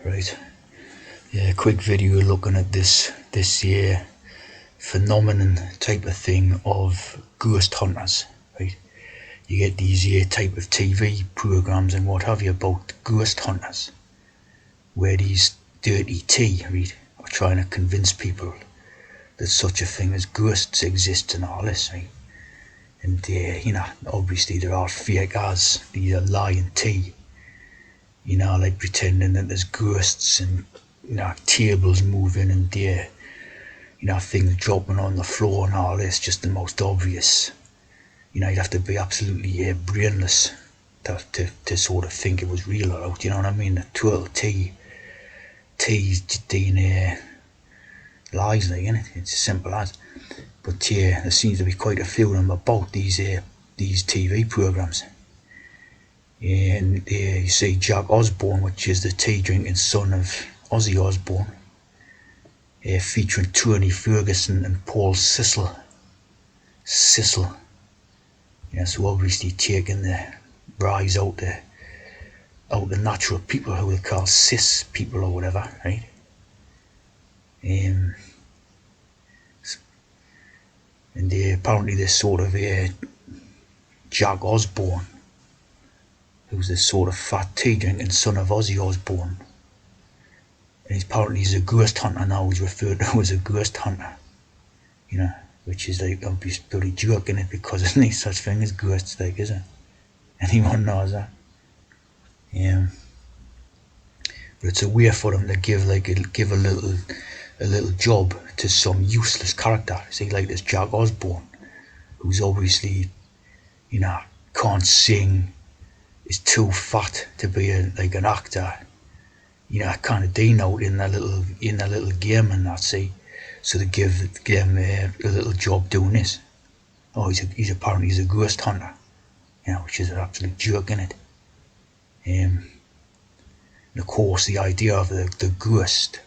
Right. Yeah, quick video looking at this phenomenon type of thing of ghost hunters. Right. You get these type of TV programs and what have you about ghost hunters, where these dirty tea, right, are trying to convince people that such a thing as ghosts exist and all this, right? And obviously there are fake as these are lying tea, like pretending that there's ghosts and tables moving and things dropping on the floor and all this, just the most obvious. You'd have to be absolutely brainless to sort of think it was real or out. You know what I mean? The total tea's DNA lies, like, innit? It's as simple as. But yeah, there seems to be quite a few of them about these TV programs. And you see Jack Osborne, which is the tea drinking son of Ozzy Osbourne, featuring Tony Ferguson and Paul Sissel. Yeah, so obviously taking the rise out the natural people who they call cis people or whatever, right? Um, and apparently this sort of Jack Osborne, who's this sort of fat tea drinking son of Ozzy Osbourne, and apparently he's a ghost hunter now. He's referred to as a ghost hunter, which is like obviously bloody joke in it, because there's no such thing as ghosts, like, is it? Anyone knows that. But it's a way for them to give a little job to some useless character. See, like this Jack Osborne, who's obviously, can't sing, is too fat to be like an actor. Kind of denote in that little game and that. See, so they give him a little job doing this. Oh, he's apparently a ghost hunter, which is an absolute joke in it. And of course, the idea of the ghost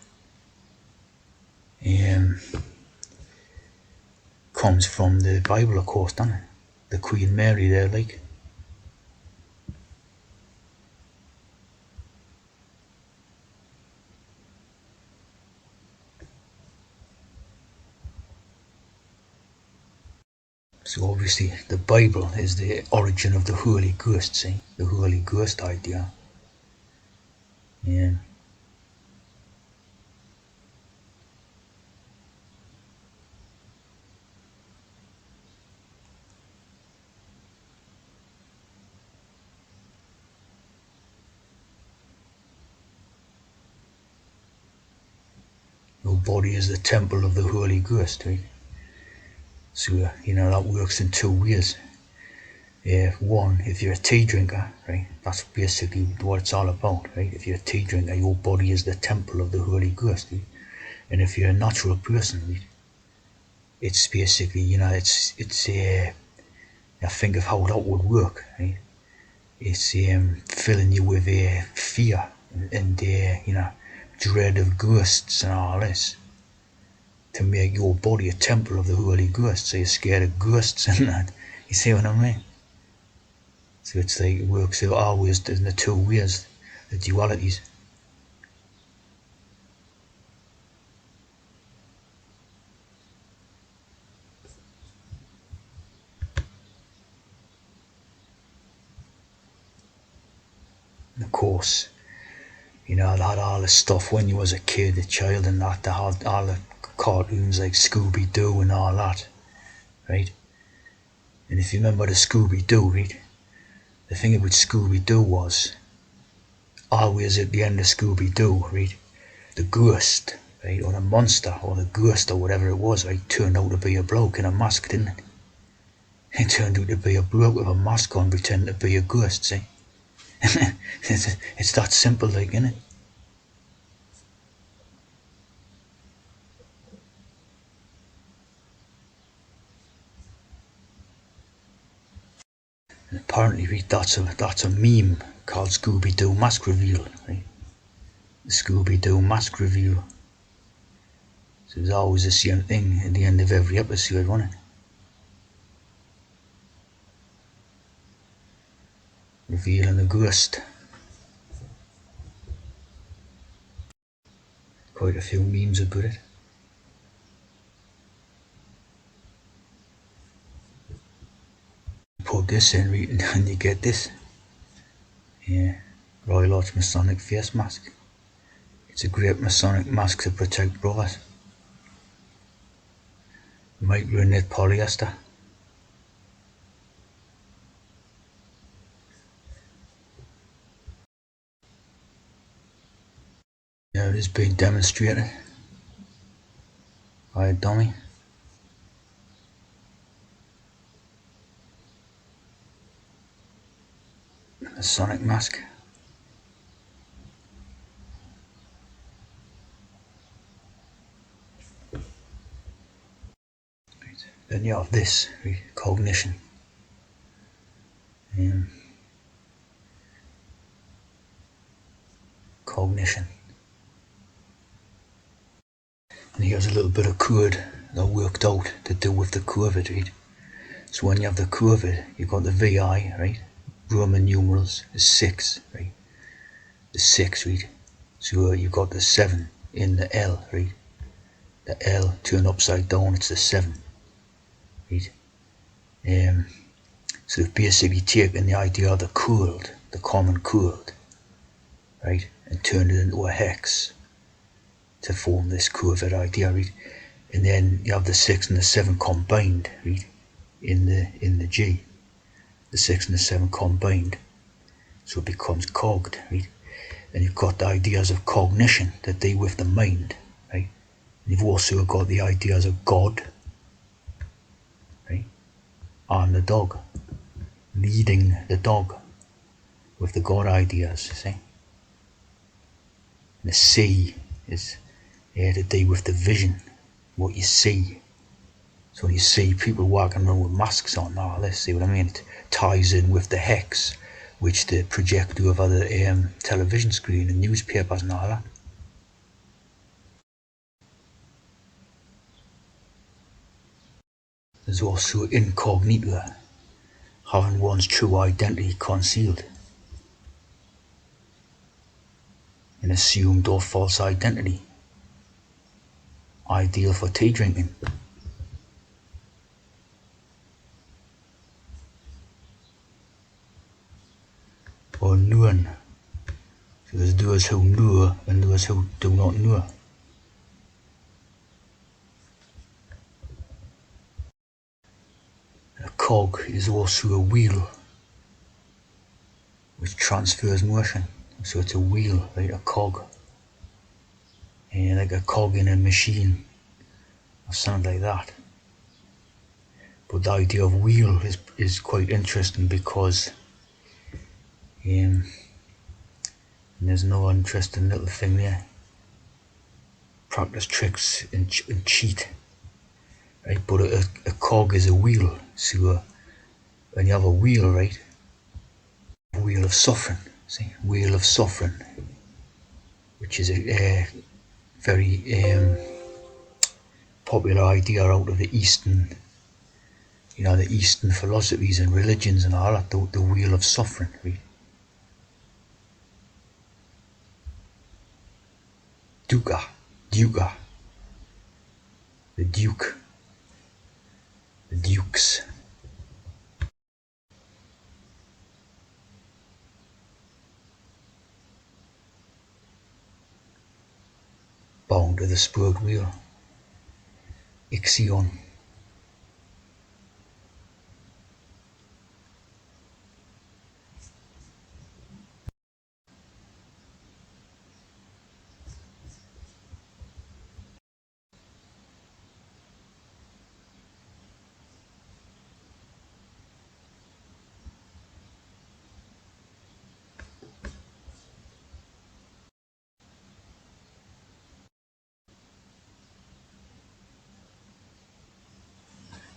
comes from the Bible, of course, doesn't it? The Queen Mary there, like. So obviously the Bible is the origin of the Holy Ghost, see? The Holy Ghost idea. Yeah. Your body is the temple of the Holy Ghost, right? So, that works in two ways. One, if you're a tea drinker, right, that's basically what it's all about, right? If you're a tea drinker, your body is the temple of the Holy Ghost, right? And if you're a natural person, right, it's basically, I think of how that would work, right? It's filling you with fear and dread of ghosts and all this, to make your body a temple of the Holy Ghost, so you're scared of ghosts and that. You see what I mean? So it's like it works out always in the two ways, the dualities. And of course, they had all the stuff when you was a kid, a child, and that. They had all the cartoons like Scooby Doo and all that, right? And if you remember the Scooby Doo, right? The thing about Scooby Doo was always at the end of Scooby Doo, right? The ghost, right, or the monster, or the ghost, or whatever it was, right, turned out to be a bloke in a mask, didn't it? It turned out to be a bloke with a mask on, pretending to be a ghost, see? It's that simple, like, innit? And apparently, right, that's a meme called Scooby Doo Mask Reveal, right? The Scooby Doo Mask Reveal. So there's always the same thing at the end of every episode, wasn't it? Revealing the ghost. Quite a few memes about it. Put this in and you get this. Yeah, Royal Arch Masonic face mask. It's a great Masonic mask to protect brothers. Micro-knit polyester. Now it is being demonstrated by a dummy. Masonic mask. Then you have this, cognition. Cognition. And here's a little bit of code that worked out to do with the COVID, right? So when you have the COVID, you've got the VI, right? Roman numerals is 6, right? The 6, right? So you've got the 7 in the L, right? The L turned upside down, it's the 7, right? So they've basically taken the idea of the cold, the common cold, right? And turned it into a hex to form this COVID idea, right? And then you have the 6 and the 7 combined, right? In the G. The 6 and the 7 combined. So it becomes cogged, right? And you've got the ideas of cognition that deal with the mind, right? And you've also got the ideas of God, right? And the dog. Leading the dog with the God ideas, see? And the C is to deal with the vision, what you see. So when you see people walking around with masks on, all this, see what I mean? It ties in with the hex, which they project over the television screen and newspapers and all that. There's also incognito, having one's true identity concealed. An assumed or false identity, ideal for tea drinking. Or known. So there's those who know and those who do not know. A cog is also a wheel, which transfers motion. So it's a wheel, right? A cog. And like a cog in a machine, or something like that. But the idea of wheel is quite interesting because there's no interesting little thing there. Practice tricks and cheat. Right? But a cog is a wheel. So when you have a wheel, right? A wheel of suffering. See? Wheel of suffering. Which is a very popular idea out of the Eastern, the Eastern philosophies and religions and all that, the wheel of suffering, right? Dukkha, the duke, the dukes. Bound to the spurred wheel. Ixion.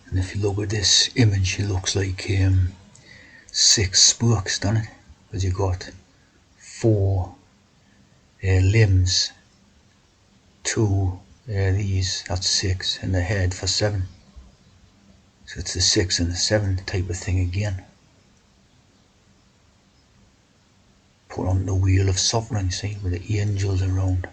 And if you look at this image, it looks like 6 spokes, doesn't it? Because you've got 4 limbs, 2 these, that's 6, and the head for 7. So it's the 6 and the 7 type of thing again. Put on the wheel of suffering, see, with the angels around.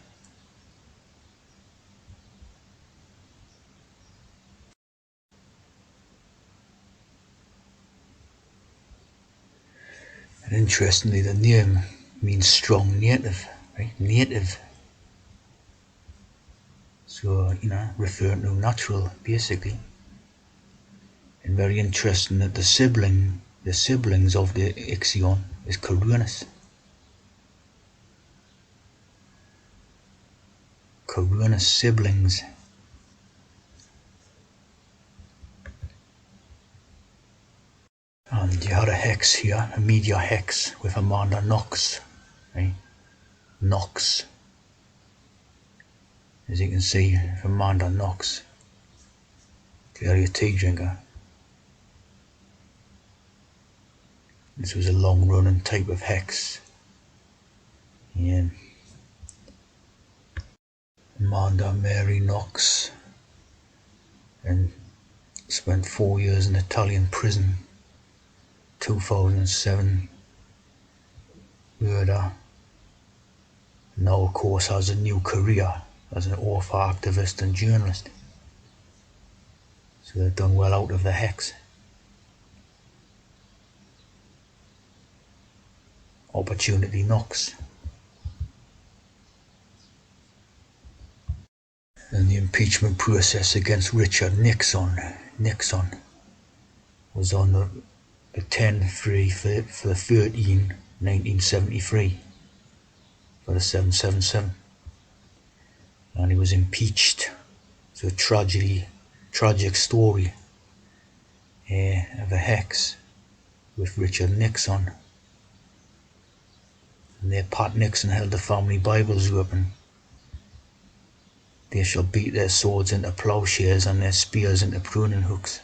And interestingly, the name means strong native, right? Native. So, referring to natural, basically. And very interesting that the siblings of the ixion is Coronis. Coronis siblings. And you had a hex here, a media hex with Amanda Knox, right? Knox, as you can see, Amanda Knox, clearly a tea drinker. This was a long-running type of hex. Yeah. Amanda Mary Knox, and spent 4 years in Italian prison. 2007 murder. Now, of course, has a new career as an author, activist, and journalist. So they've done well out of the hex. Opportunity knocks. And the impeachment process against Richard Nixon was on the 10-3 for the 13, 1973, for the 777. And he was impeached. It's a tragic story of a hex with Richard Nixon. And there Pat Nixon held the family Bibles open. They shall beat their swords into plowshares and their spears into pruning hooks.